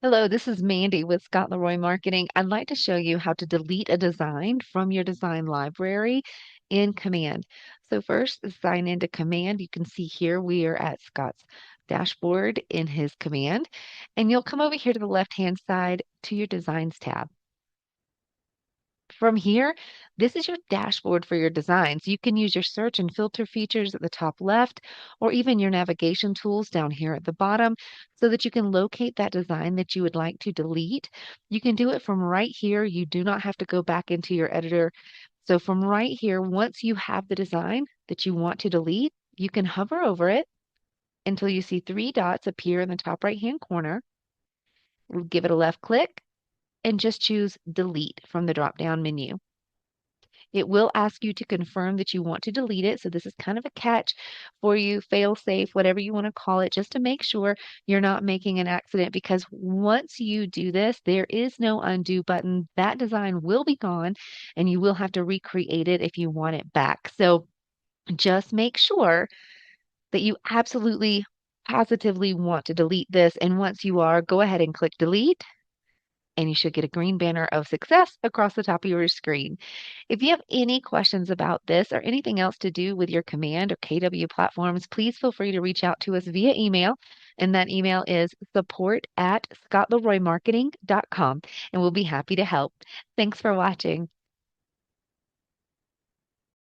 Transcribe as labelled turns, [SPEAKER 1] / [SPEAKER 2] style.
[SPEAKER 1] Hello, this is Mandy with Scott Leroy Marketing. I'd like to show you how to delete a design from your design library in Command. So first, sign into Command. You can see here we are at Scott's dashboard in his Command, and you'll come over here to the left-hand side to your Designs tab. From here, this is your dashboard for your designs. You can use your search and filter features at the top left, or even your navigation tools down here at the bottom, so that you can locate that design that you would like to delete. You can do it from right here. You do not have to go back into your editor. So from right here, once you have the design that you want to delete, you can hover over it until you see three dots appear in the top right-hand corner. Give it a left click and just choose Delete from the drop-down menu. It will ask you to confirm that you want to delete it. So this is kind of a catch for you, fail safe, whatever you want to call it, just to make sure you're not making an accident, because once you do this, there is no undo button. That design will be gone and you will have to recreate it if you want it back. So just make sure that you absolutely positively want to delete this. And once you are, go ahead and click delete, and you should get a green banner of success across the top of your screen. If you have any questions about this or anything else to do with your Command or KW platforms, please feel free to reach out to us via email. And that email is support@scottleroymarketing.com, and we'll be happy to help. Thanks for watching.